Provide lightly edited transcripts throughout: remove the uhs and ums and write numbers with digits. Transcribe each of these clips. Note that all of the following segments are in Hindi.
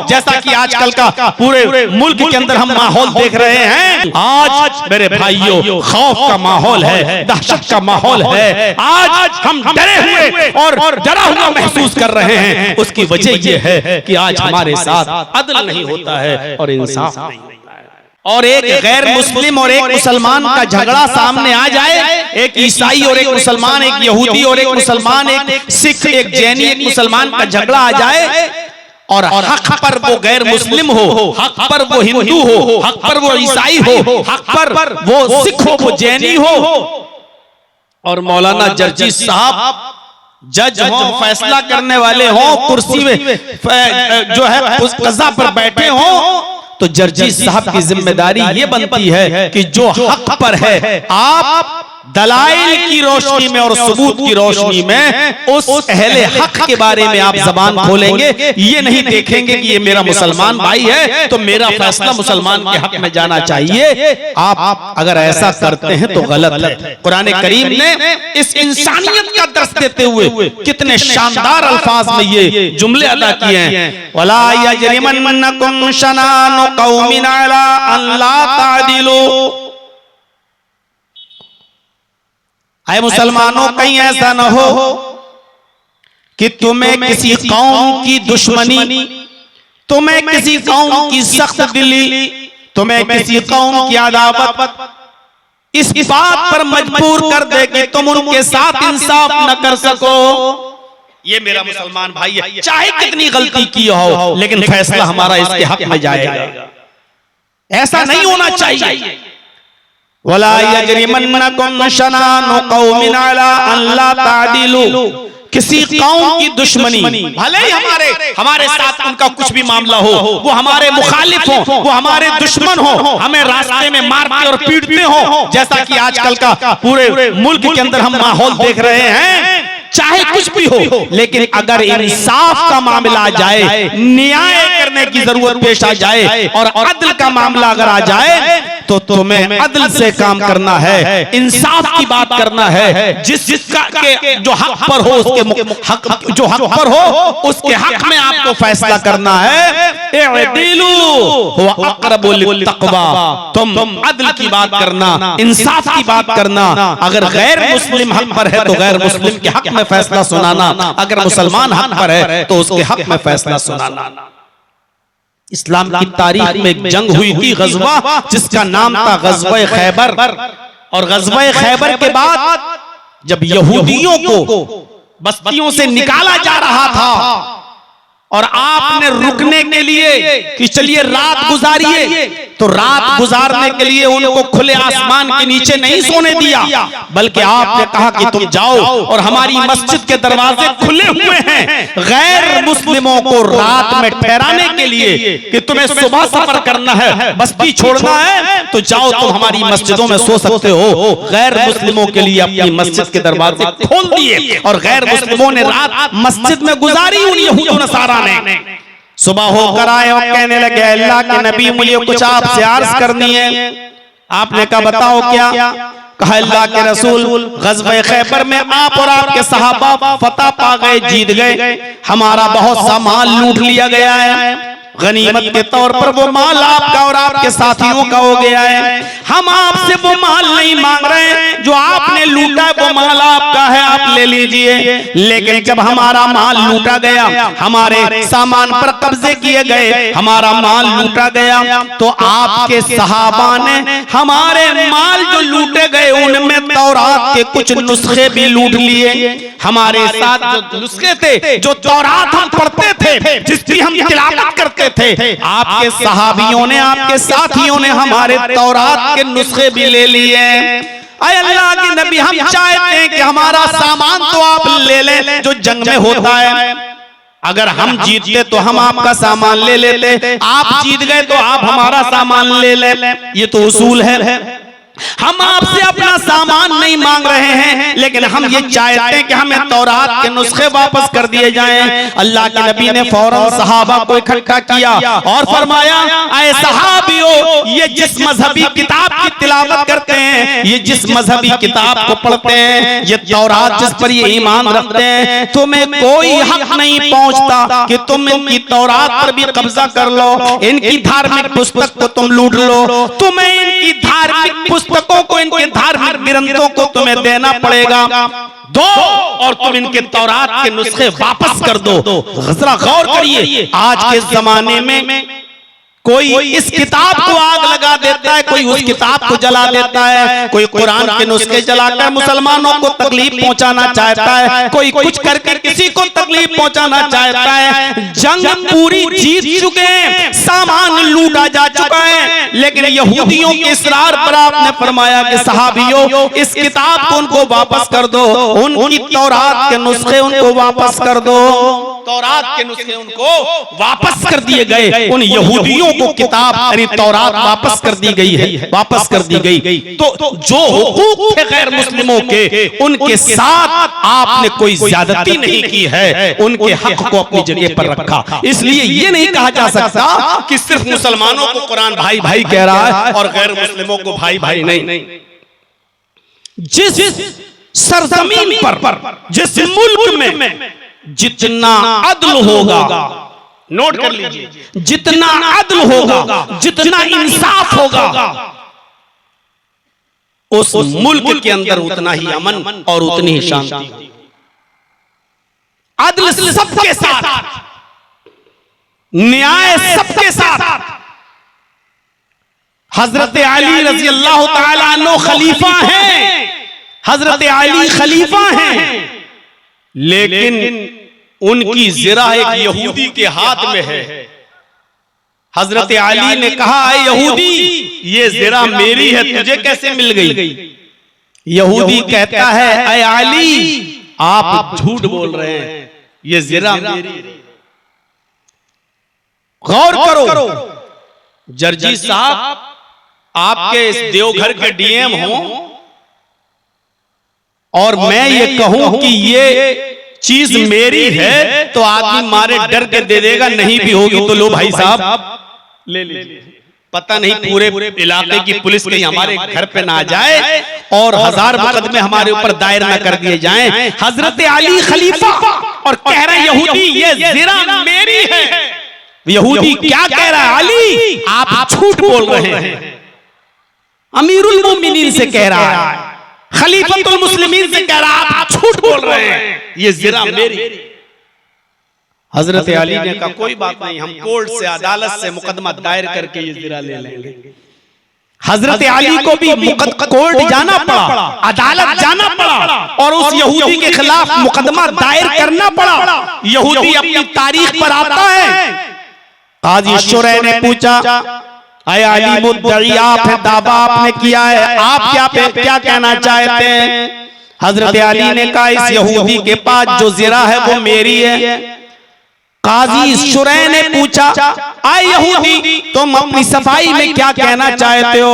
जैसा कि आजकल का पूरे मुल्क के अंदर हम माहौल देख रहे हैं। आज मेरे भाइयों खौफ का माहौल है, दहशत का माहौल है। आज हम डरे हुए और डरा हुआ महसूस कर रहे हैं। उसकी वजह यह है कि आज हमारे साथ अदल नहीं होता है और इंसाफ नहीं होता है। और एक गैर मुस्लिम और एक मुसलमान का झगड़ा सामने आ जाए, एक ईसाई और एक मुसलमान, एक यहूदी और एक मुसलमान, एक सिख एक जैनी एक मुसलमान का झगड़ा आ जाए और हक पर वो गैर मुस्लिम हो, हक पर वो हिंदू हो, हक पर वो ईसाई हो, हक पर वो सिख हो, वो जैनी हो, और मौलाना जर्जी साहब जज हो, फैसला करने वाले हो, कुर्सी में जो है उस कज़ा पर बैठे हो, तो जर्जी साहब की जिम्मेदारी ये बनती है कि जो हक पर है आप दलाइल की रोशनी में और सबूत की रोशनी में उस अहले हक के बारे में आप जबान खोलेंगे। ये नहीं देखेंगे कि ये मेरा मुसलमान भाई है तो मेरा फैसला मुसलमान के हक में जाना चाहिए। आप अगर ऐसा करते हैं तो गलत है। कुरान करीम ने इस इंसानियत का दर्स देते हुए कितने शानदार अल्फाज में ये जुमले अदा किए हैं। वला यजरिमन्नकुम शनानु कौमिन अला अन ला तादिलू, ऐ मुसलमानों कहीं ऐसा न हो कि तुम्हें किसी कौम की दुश्मनी, तुम्हें किसी कौम की सख्त दिली, तुम्हें किसी कौम की अदावत इस बात पर मजबूर कर दे कि तुम उनके साथ इंसाफ न कर सको। ये मेरा मुसलमान भाई है, चाहे कितनी गलती की हो लेकिन फैसला हमारा इसके हक में जाएगा। ऐसा नहीं होना चाहिए। वला यजरिमन्नकुम शनानु कौमिन अला अन ला तादिलू, किसी कौम की दुश्मनी, भले ही हमारे साथ उनका कुछ भी मामला हो, वो हमारे मुखालिफ हो, वो हमारे दुश्मन हो, हमें रास्ते में मारते और पीटते हो, जैसा कि आजकल का पूरे मुल्क के अंदर हम माहौल देख रहे हैं। चाहे कुछ भी हो, लेकिन अगर इंसाफ का मामला आ जाए, न्याय करने की जरूरत पेश आ जाए और अदल का मामला अगर आ जाए तो तुम्हें अदल से काम करना है, इंसाफ की बात करना है। जिसका जो हक पर हो उसके हक, जो हक पर हो उसके हक में आपको फैसला करना है। इअदिलू हुवा अक़रबु लित्तक़वा, तुम अदल की बात करना, इंसाफ की बात करना। अगर गैर मुस्लिम हक पर है तो गैर मुस्लिम के हक में फैसला सुनाना, अगर मुसलमान हक पर है तो उसके हक में फैसला सुनाना। इस्लाम की तारीख में एक जंग हुई थी, गज़वा, जिसका नाम था गज़वा खैबर। और गज़वा खैबर के बाद जब यहूदियों को बस्तियों से निकाला जा रहा था और आपने रुकने के लिए कि चलिए रात गुजारिए, तो रात गुजारने के लिए उनको खुले आसमान के नीचे नहीं सोने दिया, बल्कि आपने कहा कि तुम जाओ और हमारी मस्जिद के दरवाजे खुले हुए हैं गैर मुस्लिमों को रात में ठहराने के लिए कि तुम्हें सुबह सफर करना है, बस्ती छोड़ना है तो जाओ, तुम हमारी मस्जिदों में सो सकते हो। गैर मुस्लिमों के लिए अपनी मस्जिद के दरवाजे खोल दिए और गैर मुस्लिमों ने रात मस्जिद में गुजारी। उन यहूदी नसारा ने सुबह होकर आए और कहने लगे, अल्लाह के नबी मुझे कुछ आपसे अर्ज करनी है। आपने कहा बताओ क्या? कहा अल्लाह के रसूल, गज़वा खैबर में आप और आपके सहाबा फतह पा गए, जीत गए, हमारा बहुत सा माल लूट लिया गया है, गनीमत के तौर पर वो माल आपका और आपके साथियों का हो गया है। हम आपसे वो माल नहीं मांग रहे, जो आपने लूटा वो माल आपका है, आप ले लीजिए। लेकिन जब हमारा माल लूटा गया, हमारे सामान पर कब्जे किए गए, हमारा माल लूटा गया, तो आपके सहाबा ने हमारे माल जो लूटे गए उनमें तौरात के कुछ नुस्खे भी लूट लिए। हमारे साथ जो नुस्खे थे, जो तौरात हम पढ़ते थे, जिसकी हम तिलावत करते थे, आपके सहाबियों ने, आपके साथियों ने हमारे तौरात के नुस्खे भी ले लिए। अय अल्लाह के नबी, हम चाहते हैं कि हमारा सामान तो आप ले लें जो जंग में होता है। अगर हम जीतते तो हम आपका सामान ले लेते, आप जीत गए तो आप हमारा सामान ले लें। ये तो उसूल है। हम आपसे अपना सामान नहीं मांग रहे हैं, लेकिन हम ये चाहते हैं कि हमें तौरात के नुस्खे वापस कर दिए जाएं। अल्लाह के नबी ने फौरन सहाबा को इकट्ठा किया और फरमाया, ऐ सहाबियों, ये जिस मजहबी किताब की तिलावत करते हैं, ये जिस मजहबी किताब को पढ़ते हैं, ये तौरात जिस पर ये ईमान रखते हैं, तुम्हें कोई हक नहीं पहुंचता कि तुम इनकी तौरात पर भी कब्जा कर लो, इनकी धार्मिक पुस्तक को तुम लूट लो, तुम्हें इनकी धार्मिक पुस्तकों को, इनके धार्मिक ग्रंथों को तुम्हें देना पड़ेगा, दो और तुम इनके तौरात के नुस्खे वापस कर दो। जरा गौर करिए, आज के जमाने में कोई इस किताब को आग लगा देता है, कोई उस किताब को जला देता है, कोई कुरान के नुस्खे जलाकर मुसलमानों को तकलीफ पहुंचाना चाहता है, कोई कुछ करके किसी को तकलीफ पहुंचाना चाहता है। जंग पूरी जीत चुके हैं, सामान लूटा जा चुका है, लेकिन यहूदियों के इसरार पर आपने फरमाया कि सहाबियों, इस किताब को उनको वापस कर दो, उनकी तौरात के नुस्खे उनको वापस कर दो। तौरात के नुस्खे उनको वापस कर दिए गए, उन यहूदियों को किताब यानी तौरात वापस कर दी गई है, वापस कर दी गई। तो जो हुकूक थे गैर मुस्लिमों के, उनके साथ आपने कोई ज्यादती नहीं की है, उनके हक को अपनी जगह पर रखा। इसलिए ये नहीं कहा जा सकता कि सिर्फ मुसलमानों को कुरान भाई भाई कह रहा है और गैर मुस्लिमों को भाई भाई नहीं। जिस सरजमीन पर, जिस मुल्क में जितना अदल होगा, नोट कर लीजिए, जितना अदल होगा, जितना इंसाफ होगा, उस मुल्क के अंदर उतना ही अमन और उतनी ही शांति। अदल सबके साथ, न्याय सबके साथ। हजरत अली रजी अल्लाह ताला अन्हु खलीफा हैं, हजरत अली खलीफा हैं, लेकिन उनकी जिरा एक यहूदी के हाथ में है। हजरत अली ने कहा, ऐ यहूदी, ये जिरा मेरी है, तुझे कैसे मिल गई? यहूदी कहता है, ऐ अली, आप झूठ बोल रहे हैं, ये जिरा मेरी है। गौर करो, जर्जी साहब आपके इस देवघर के डीएम हो और मैं ये कहूं कि ये चीज मेरी है, तो आदमी मारे डर के दे देगा, नहीं भी होगी तो लो भाई साहब ले लीजिए। पता नहीं पूरे इलाके की पुलिस कहीं हमारे घर पे ना जाए और 1000 मुकदमे हमारे ऊपर दायर न कर दिए जाएं। हजरत अली खलीफा और कह रहे यहूदी, ये जिरा मेरी है। यहूदी क्या कह रहा है? अली, आप झूठ बोल रहे हैं। अमीरुल मोमिनीन से कह रहा है, खलीफतुल मुस्लिमीन से कह रहा है, आप झूठ बोल रहे हैं, ये जिरा मेरी। हजरत अली ने कहा, कोई बात नहीं, हम कोर्ट से, अदालत से मुकदमा दायर करके ये जिरा ले लेंगे। हजरत अली को भी कोर्ट जाना पड़ा, अदालत जाना पड़ा और उस यहूदी के खिलाफ मुकदमा दायर करना पड़ा। यहूदी अपनी तारीख पर आता है। काजी शुरै ने पूछा, अय अली मुद्दई, आप दावा आपने किया है, आप क्या कहना चाहते हैं? हजरत अली ने कहा, इस यहूदी के पास जो जिरा है वो मेरी है। काजी शुरै ने पूछा, आए यहूदी, तुम अपनी सफाई में क्या कहना चाहते हो?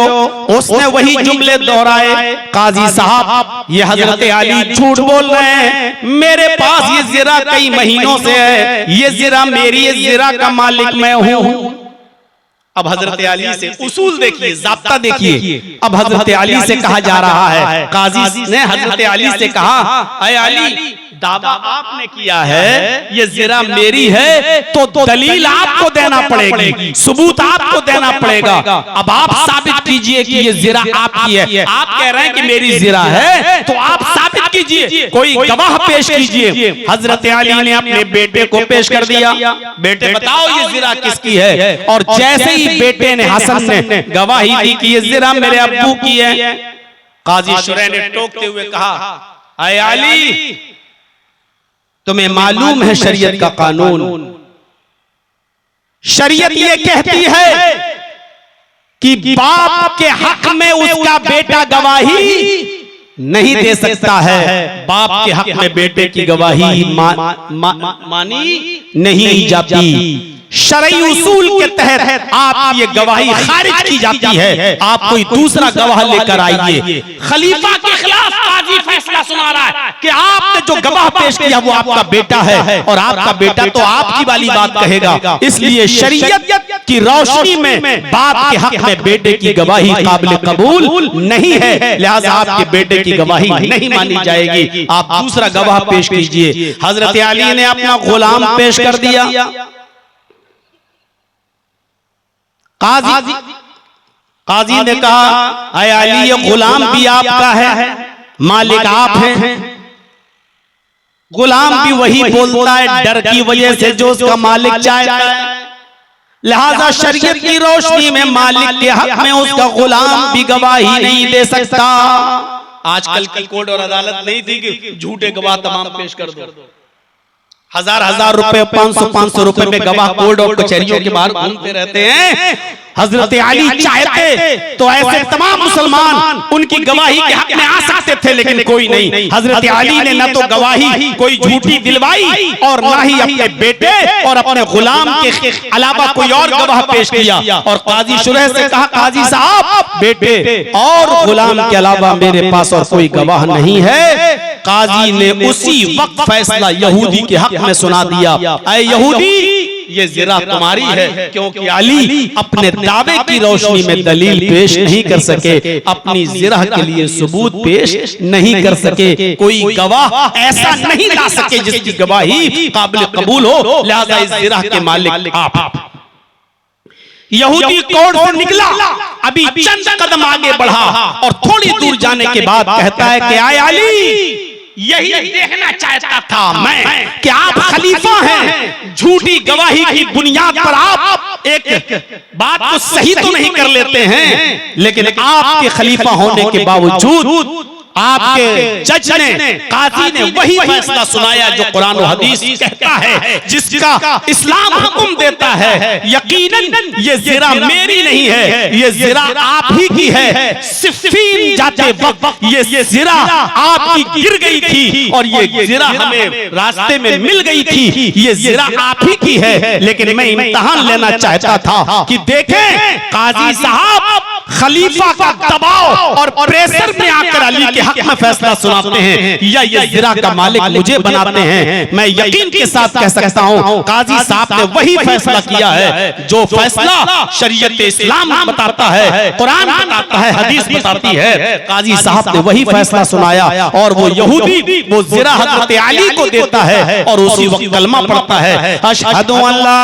उसने वही जुमले दोहराए। काजी साहब, ये हजरत अली झूठ बोल रहे हैं, मेरे पास ये जिरा कई महीनों से है, ये जिरा मेरी, ये जिरा का मालिक मैं हूं। अब हजरत अली से उसूल देखिए, ज़ाब्ता देखिए। अब हजरत अली से कहा जा रहा है, काजी ने हजरत अली से कहा, अय अली, दावा आपने किया है ये जिरा मेरी है, तो दलील आपको देना पड़ेगी, सबूत आपको देना पड़ेगा। अब आप साबित कीजिए कि ये जिरा आपकी है। आप कह रहे हैं कि मेरी जिरा है, तो आप साबित कीजिए, कोई गवाह पेश कीजिए। हजरत अली ने अपने बेटे को पेश कर दिया, बेटे बताओ ये जिरा किसकी है? और जैसे ही बेटे ने, हसन ने गवाही दी कि ये जिरा मेरे अब्बू की है, काजी शुरै ने टोकते हुए कहा, अय अली, तुम्हें मालूम है शरीयत का कानून, शरीयत ये कहती है कि बाप के हक में उसका बेटा गवाही नहीं दे सकता है। बाप के हक में बेटे की गवाही मानी नहीं जाती। शरई उसूल के तहत आप ये गवाही खारिज की जाती है, आप कोई दूसरा गवाह लेकर आइए। खलीफा के खिलाफ काजी फैसला सुना रहा है कि आपने जो गवाह पेश किया वो आपका बेटा है और आपका बेटा तो आपकी वाली बात कहेगा, इसलिए शरीयत की रोशनी में बाप के हक में बेटे की गवाही काबिल कबूल नहीं है, लिहाजा आपके बेटे की गवाही नहीं मानी जाएगी, आप दूसरा गवाह पेश कीजिए। हजरत अली ने अपना गुलाम पेश कर दिया। काजी ने कहा, अय अली ये गुलाम भी आपका है, मालिक आप हैं। गुलाम भी वही बोलता है डर की वजह से जो उसका मालिक चाहता है, लिहाजा शरीयत की रोशनी में मालिक के हक में उसका गुलाम भी गवाही नहीं दे सकता। आजकल की कोर्ट और अदालत नहीं थी कि झूठे गवाह तमाम पेश कर दो, हजार रुपए 500 रुपए में गवाह कोर्ट और कचहरियों के बाहर घूमते रहते हैं। हजरत अली चाहते तो ऐसे तमाम मुसलमान उनकी गवाही के हक में आ सकते थे, लेकिन कोई नहीं। हजरत अली ने न तो गवाही कोई झूठी दिलवाई और ना ही अपने बेटे और अपने गुलाम के अलावा कोई और गवाह पेश किया। और काजी शुरह से कहा, काजी साहब बेटे और गुलाम के अलावा मेरे पास और कोई गवाह नहीं है। काजी ने उसी वक्त फैसला यहूदी के हक में सुना दिया, ऐ यहूदी ये जिरा तुम्हारी है, क्योंकि अली अपने दावे की रोशनी में दलील पेश नहीं कर सके, अपनी जिरा के लिए सबूत पेश नहीं कर सके, कोई गवाह ऐसा नहीं ला सके जिसकी गवाही काबिल कबूल हो, लिहाजा इस जिरा के मालिक आप। यहूदी कोर्ट से निकला, अभी चंद कदम आगे बढ़ा और थोड़ी दूर जाने के बाद कहता है कि आय अली यही देखना चाहता था मैं कि आप खलीफा हैं, झूठी गवाही की बुनियाद पर आप एक बात को सही तो नहीं कर लेते हैं, लेकिन आपके खलीफा होने के बावजूद आपके जज ने, काजी ने वही फैसला सुनाया जो कुरान और हदीस कहता है, जिसका इस्लाम हुक्म देता है। यकीनन ये जिरा मेरी नहीं है, ये जिरा आप ही की है। सिफ़ीन जाते वक्त ये जिरा आपकी गिर गई थी और ये जिरा हमें रास्ते में मिल गई थी, ये जिरा आप ही की है। लेकिन मैं इम्तिहान लेना चाहता था कि देखें काजी साहब खलीफा का दबाव और प्रेशर में आकर अली के हक में फैसला सुनाते हैं या ये जिरा का मालिक मुझे बनाते हैं। मैं यकीन के साथ कह सकता हूं काजी साहब ने वही फैसला किया है जो फैसला शरीयत इस्लाम बताता है, कुरान बताता है, हदीस बताती है। काजी साहब ने वही फैसला सुनाया और वो यहूदी वो जिरा हजरत अली को देता है और उसी वक्त कलमा पढ़ता है, अशहदु अल्ला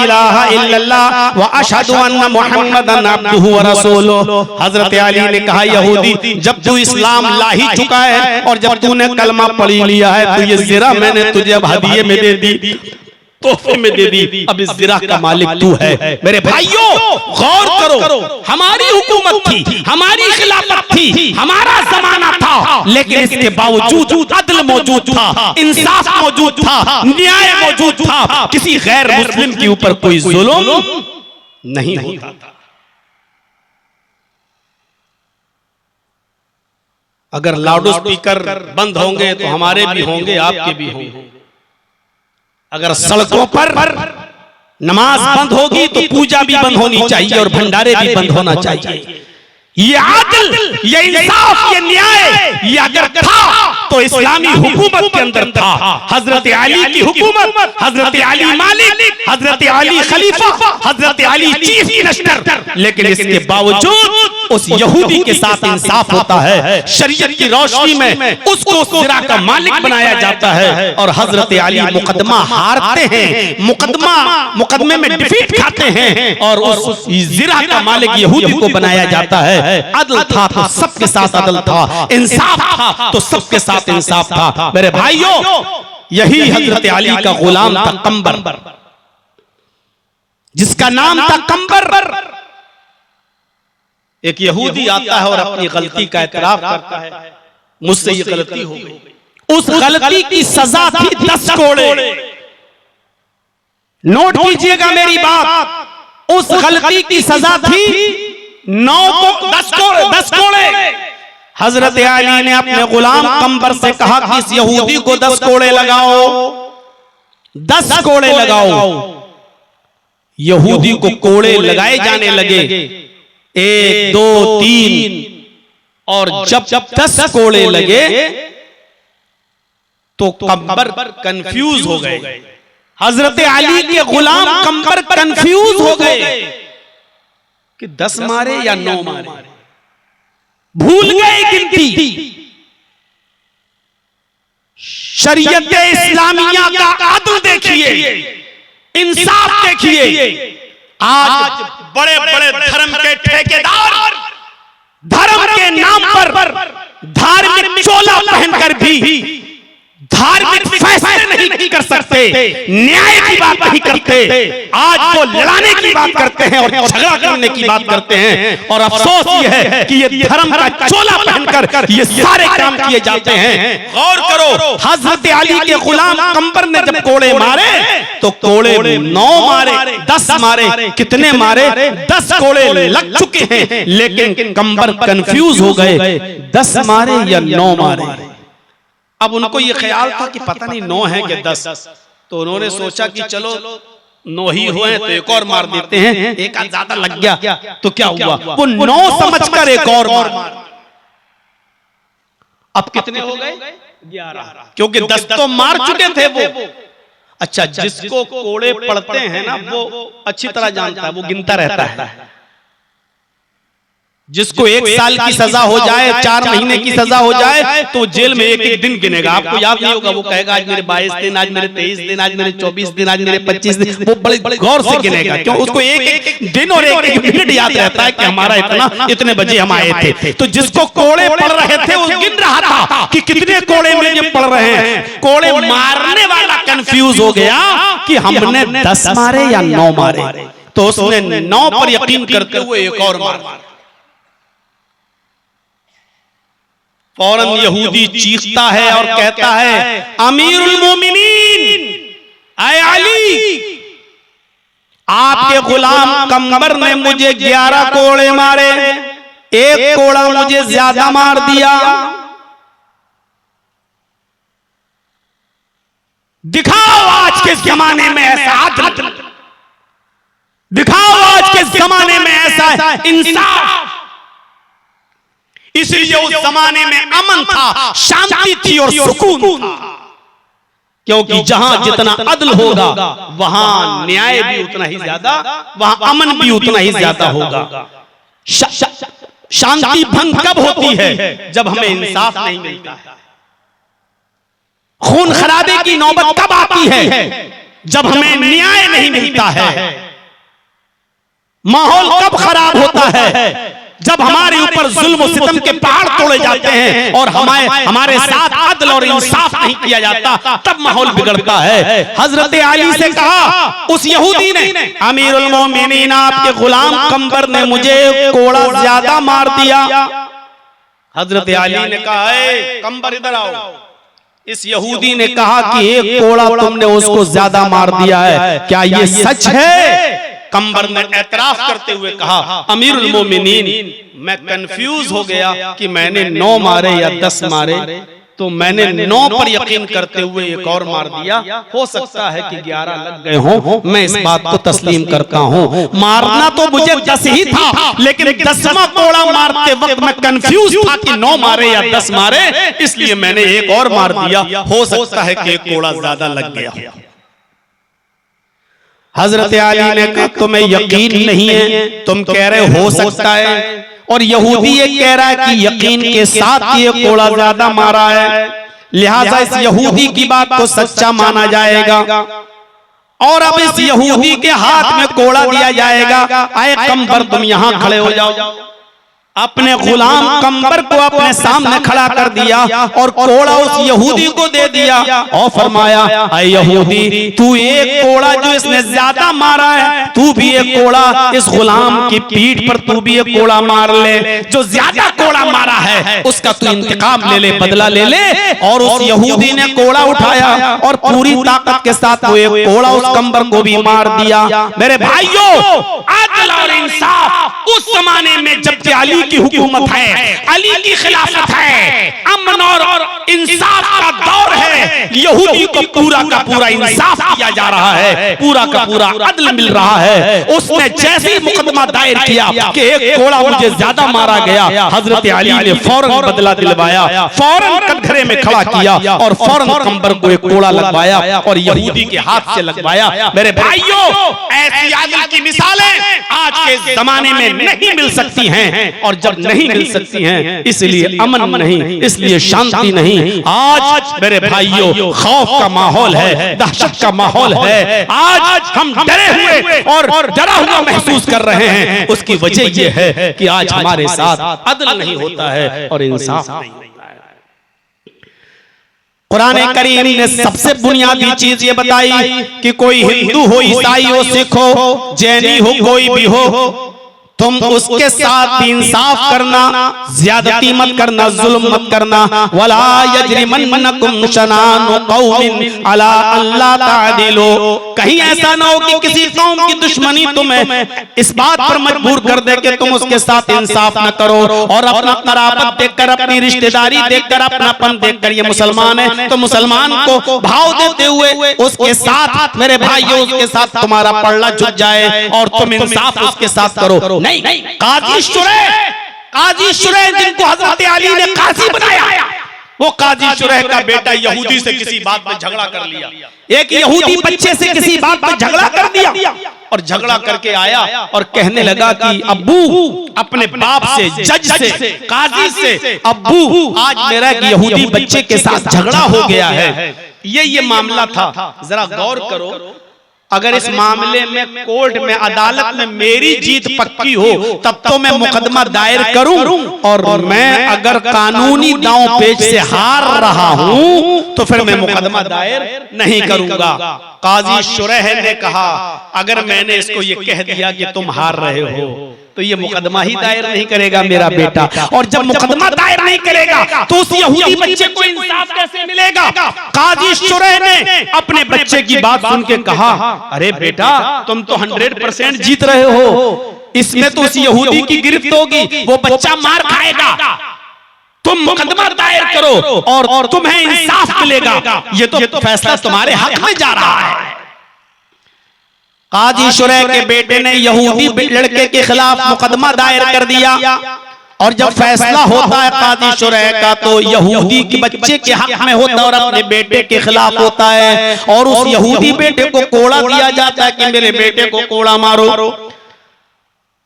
इलाहा इल्लल्लाह व अशहदु अन्ना मुहम्मदन अब्दुहु व रसूलुहु। हजरत अली ने कहा, यहूदी जब तू इस्लाम ला ही चुका है और जब तूने कलमा पढ़ी लिया है तो ये जिरा मैंने तुझे अब हदिये में दे दी, तोहफे में दे दी, अब इस जिरा का मालिक तू है। मेरे भाइयों गौर करो, हमारी हुकूमत थी, हमारी खिलाफत थी, हमारा जमाना था, लेकिन इसके बावजूद अदल मौजूद था, इंसाफ मौजूद था, न्याय मौजूद था, किसी गैर मुस्लिम के ऊपर कोई जुल्म नहीं होता था। अगर लाउड स्पीकर बंद होंगे तो हमारे भी होंगे, आपके भी होंगे। अगर सड़कों पर नमाज बंद होगी तो पूजा भी बंद होनी चाहिए और भंडारे भी बंद होना चाहिए। ये आदल, ये इंसाफ, ये न्याय ये अगर था तो इस्लामी हुकूमत के अंदर था। हजरत अली की हुकूमत, हजरत अली मालिक, हजरत अली खलीफा, हजरत अली चीफ मिनिस्टर, लेकिन इसके बावजूद उस यहूदी के साथ इंसाफ होता है। शरीयत की रोशनी में उसको उस जिरा का मालिक बनाया जाता है और हजरत अली मुकदमा हारते हैं, मुकदमे में डिफीट खाते हैं और उस जिरा का मालिक यहूदी को बनाया जाता है। अदल था तो सबके साथ अदल था, इंसाफ था तो सबके साथ इंसाफ था। मेरे भाइयों यही हजरत अली का गुलाम था कंबर, जिसका नाम था कंबर। एक यहूदी आता है और अपनी गलती का एतराफ करता है, मुझसे ये गलती हो गई। उस गलती की सजा थी 10 कोड़े। नोट कीजिएगा मेरी बात, उस गलती की सजा थी 10 कोड़े। हजरत अली ने अपने गुलाम कंबर से कहा कि इस यहूदी को 10 कोड़े लगाओ, 10 कोड़े लगाओ। यहूदी को कोड़े लगाए जाने लगे, 1 2 3, और जब 10 कोड़े लगे तो कंबर कंफ्यूज हो गए। हजरत अली के गुलाम कंबर कंफ्यूज हो गए कि 10 मारे या 9 मारे, भूल गए गिनती। शरीयत इस्लामिया का अदल देखिए, इंसाफ देखिए। आज बड़े बड़े धर्म के ठेकेदार धर्म के नाम पर धार्मिक चोला पहनकर भी धार्मिक फैसले नहीं कर सकते, न्याय की बात नहीं करते। आज वो लड़ाने की बात करते हैं और झगड़ा करने की बात करते हैं। और अफसोस ये है कि ये धर्म का चोला पहनकर ये सारे काम किए जाते हैं। गौर करो, हजरत अली के गुलाम कंबर ने जब कोड़े मारे तो कोड़े 9 मारे, 10 मारे, कितने मारे? 10 कोड़े लग चुके हैं, लेकिन कंबर कंफ्यूज हो गए, 10 मारे या 9 मारे। अब उनको ये ख्याल था कि पता नहीं 9 है कि 10, तो उन्होंने सोचा कि चलो 9 ही हुए तो एक और मार देते हैं, एक ज्यादा लग गया तो क्या हुआ, वो 9 समझकर एक और मार। अब कितने हो गए? 11, क्योंकि 10 तो मार चुके थे वो। अच्छा, जिसको कोड़े पड़ते हैं ना वो अच्छी तरह जानता है, वो गिनता रहता है। जिसको 1 साल की सजा हो जाए, 4 महीने की सजा हो जाए, तो जेल में एक दिन गिनेगा। आपको याद नहीं होगा, वो कहेगा आज मेरे 22 दिन, आज मेरे 23 दिन, आज मेरे 24 दिन, आज मेरे 25 दिन। वो बड़े गौर से गिनेगा, क्यों? उसको एक दिन और एक मिनट याद रहता है कि हमारा इतने बजे हम आए थे। तो जिसको कोड़े पड़ रहे थे वो गिन रहा था कि कितने कोड़े मुझे पड़ रहे हैं। कोड़े मारने वाला कंफ्यूज हो गया कि हमने 10 मारे या 9 मारे, तो उसने 9 पर यकीन करते हुए एक और मारा। फौरन यहूदी चीखता है और कहता है, अमीरुल मोमिनीन, ऐ अली, आपके गुलाम कंबर ने मुझे 11 कोड़े मारे, 1 कोड़ा मुझे ज्यादा मार दिया। दिखाओ आज के जमाने में ऐसा अदल, दिखाओ आज के जमाने में ऐसा इंसाफ। इसलिए उस जमाने में अमन था, शांति थी और सुकून था, क्योंकि जहां जितना अदल होगा वहां न्याय भी उतना ही ज्यादा, वहां अमन भी उतना ही ज्यादा होगा। शांति भंग कब होती है? जब हमें इंसाफ नहीं मिलता है। खून खराबे की नौबत कब आती है? जब हमें न्याय नहीं मिलता है। माहौल कब खराब होता है? जब हमारे ऊपर जुल्म और सितम के पहाड़ तोड़े जाते हैं और हमारे साथ अदल और इंसाफ नहीं किया जाता, तब माहौल बिगड़ता है। हजरत अली से कहा उस यहूदी ने, अमीरुल मोमिनीन, आपके गुलाम कंबर ने मुझे कोड़ा ज्यादा मार दिया। हजरत अली ने कहा, कंबर इधर आओ। इस यहूदी ने कहा कि 1 कोड़ा तुमने उसको ज्यादा मार दिया है, क्या ये सच है? कंबर ने एतराफ करते हुए कहा, अमीरुल मोमिनीन, मैं कंफ्यूज हो गया कि मैंने 9 मारे या 10 मारे, तो मैंने 9 पर यकीन करते हुए एक और मार दिया। हो सकता है कि 11 लग गए हों, मैं इस बात को तस्लीम करता हूं। मारना तो मुझे 10 ही था, लेकिन 10वां कोड़ा मारते वक्त मैं कंफ्यूज था कि 9 मारे या 10 मारे, इसलिए मैंने एक और मार दिया। हो सकता है कि 1 कोड़ा ज्यादा लग गया। हजरत अली ने कहा, तुम्हें यकीन नहीं है, तुम कह रहे हो सकता है, और यहूदी ये कह रहा है कि यकीन के साथ ये कोड़ा ज्यादा मारा है, लिहाजा इस यहूदी की बात को सच्चा माना जाएगा और अब इस यहूदी के हाथ में कोड़ा दिया जाएगा। आए कंबर, तुम यहां खड़े हो जाओ। अपने गुलाम कंबर को अपने सामने खड़ा कर दिया और कोड़ा उस यहूदी को दे दिया और फरमाया, ऐ यहूदी, तू 1 कोड़ा जो इसने ज्यादा मारा है, तू भी 1 कोड़ा इस गुलाम की पीठ पर तू भी 1 कोड़ा मार ले। जो ज्यादा कोड़ा मारा है उसका तू इंतकाम ले ले, बदला ले ले। और उस यहूदी ने कोड़ा उठाया और पूरी ताकत के साथ वो 1 कोड़ा उस कंबर को भी मार दिया। मेरे भाइयों, अदल और इंसाफ उस जमाने में जब अली की हुकूमत है, अली की खिलाफत है, अमन और इंसाफ का दौर है। यहूदी को पूरा का पूरा इंसाफ किया जा रहा है, पूरा का पूरा अदल मिल रहा है। उसने जैसे ही मुकदमा दायर किया कि एक कोड़ा मुझे ज्यादा मारा गया, हजरत अली ने फौरन बदला दिलवाया, फौरन कटघरे में खड़ा किया और फौरन कंबर को एक कोड़ा लगवाया और यहूदी के हाथ से लगवाया। मेरे भाइयों, ऐसी आदल की मिसालें आज के जमाने में नहीं मिल सकती हैं, और जब नहीं मिल सकती हैं इसलिए अमन नहीं, इसलिए शांति नहीं। आज मेरे भाइयों खौफ का माहौल है, दहशत का माहौल है। आज हम डरे हुए और डरा हुआ महसूस कर रहे हैं। उसकी वजह यह है कि आज हमारे साथ अदल नहीं होता है और इंसाफ नहीं होता है। कुरान करीम ने सबसे बुनियादी चीज ये बताई कि कोई हिंदू हो, ईसाई हो, सिख हो, जैनी हो, कोई भी हो, तुम उसके साथ इंसाफ करना, ज्यादती मत करना, जुल्म मत करना। वला यजरिमन्नकुम शनानु कौमिन अला अल्ला तादिलू, कहीं ऐसा ना हो कि किसी कौम की दुश्मनी तुम्हें इस बात पर मजबूर कर दे कि तुम उसके साथ इंसाफ न करो। और अपना कराबत देखकर, अपनी रिश्तेदारी देखकर, अपनापन देखकर ये मुसलमान है तो मुसलमान को भाव देते हुए उसके साथ, मेरे भाइयों, उसके साथ तुम्हारा पल्ला झुक जाए और तुम इंसाफ उसके साथ करो। नहीं, काजी शुरैह जिनको हजरत अली ने काजी बनाया, वो काजी शुरैह का बेटा यहूदी से किसी बात में झगड़ा कर लिया, एक यहूदी बच्चे से किसी बात पर झगड़ा कर दिया और झगड़ा करके आया और कहने लगा कि अब्बू, अपने बाप से, जज से, काजी से, अब्बू आज मेरा एक यहूदी बच्चे के साथ झगड़ा हो गया है। ये मामला था। जरा गौर करो, अगर इस मामले में कोर्ट में, अदालत में मेरी जीत पक्की हो तब तो मैं मुकदमा दायर करूं, और मैं अगर कानूनी दांव पेच से हार रहा हूं तो फिर मैं मुकदमा दायर नहीं करूंगा। काजी शुरैह ने कहा अगर मैंने इसको ये कह दिया कि तुम हार रहे हो तो ये मुकदमा ही दायर नहीं करेगा मेरा बेटा, और जब मुकदमा दायर नहीं करेगा तो उस यहूदी बच्चे को इंसाफ कैसे मिलेगा। काजी शुरैह ने अपने बच्चे की बात सुन के कहा, अरे बेटा तुम तो 100% जीत रहे हो, इसमें तो उस यहूदी की गिरफ्त होगी, वो बच्चा मार खाएगा, तुम मुकदमा दायर करो और तुम्हें इंसाफ मिलेगा। ये तो फैसला तुम्हारे हक में जा रहा है। काजी शुरैह के बेटे ने यहूदी लड़के के खिलाफ मुकदमा दायर कर दिया, और जब फैसला होता है काजी शुरैह का तो यहूदी के बच्चे के हक में होता है और अपने बेटे के खिलाफ होता है, और उस यहूदी बेटे को कोड़ा दिया जाता है कि मेरे बेटे को कोड़ा मारो।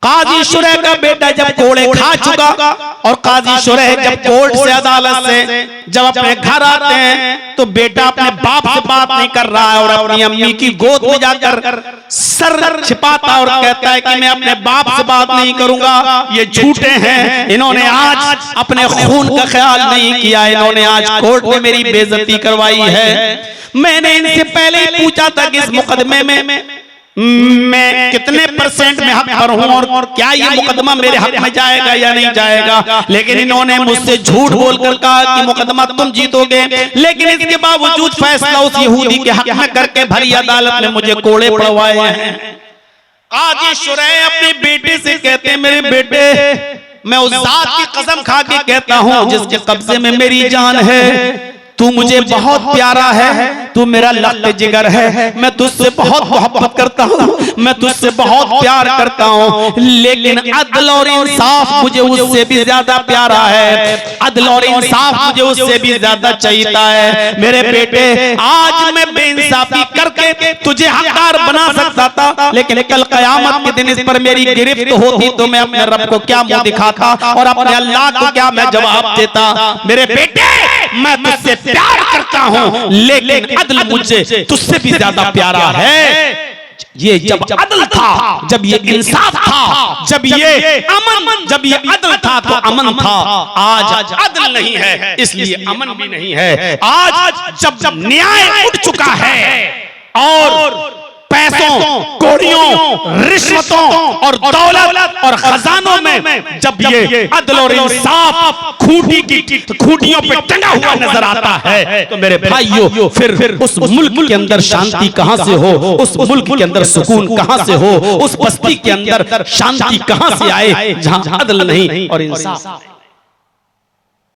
काजी शुरैह का बेटा जब कोड़े खा चुका और काजी शुरैह जब कोर्ट से, अदालत से जब अपने घर आते हैं तो बेटा अपने बाप से बात नहीं कर रहा है और अपनी अम्मी की गोद में जाकर सर छिपाता और कहता है कि मैं अपने बाप से बात नहीं करूंगा, ये झूठे हैं, इन्होंने आज अपने खून का ख्याल नहीं किया, इन्होंने आज कोर्ट में मेरी बेइज्जती करवाई है। मैंने इनसे पहले ही पूछा था कि इस मुकदमे में मैं कितने % में हक पर हूं और क्या ये मुकदमा मेरे हक में जाएगा या नहीं जाएगा, लेकिन इन्होंने मुझसे झूठ बोलकर कहा कि मुकदमा तुम जीतोगे, लेकिन इसके बावजूद फैसला उस यहूदी के हक में करके भरी अदालत ने मुझे कोड़े पड़वाए हैं। काजी शुरैह अपने बेटे से कहते हैं, मेरे बेटे मैं उस जात की कसम खा के कहता हूं जिसके कब्जे में मेरी जान है, तू मुझे बहुत प्यारा है, तू मेरा लख्त जिगर है, मैं तुझसे बहुत मोहब्बत करता हूँ, मैं तुझसे बहुत प्यार करता हूँ, लेकिन अदल और इंसाफ मुझे उससे भी ज्यादा प्यारा है, अदल और इंसाफ मुझे उससे भी ज्यादा चाहिए है। मेरे बेटे आज मैं बेइंसाफी करके तुझे हकदार बना सकता था, लेकिन कल कयामत के दिन इस पर मेरी गिरफ्त होती तो मैं अपने रब को क्या मुंह दिखाता और अपने अल्लाह को क्या मैं जवाब देता। मेरे बेटे मैं तुझसे प्यार करता हूं, लेकिन अदल मुझसे तुझसे भी ज्यादा प्यारा है। ये जब अदल था, जब ये इंसाफ था, जब ये अमन, जब ये अदल था तो अमन था। आज अदल नहीं है इसलिए अमन भी नहीं है। आज जब न्याय उठ चुका है और पैसों, कौड़ियों, रिश्वतों और दौलत और खजानों में जब ये अदल और इंसाफ खूंटी की खूंटियों पे टंगा हुआ नजर आता है तो मेरे भाइयों फिर उस मुल्क के अंदर शांति कहां से हो, उस मुल्क के अंदर सुकून कहां से हो, उस बस्ती के अंदर शांति कहां से आए जहां अदल नहीं और इंसाफ।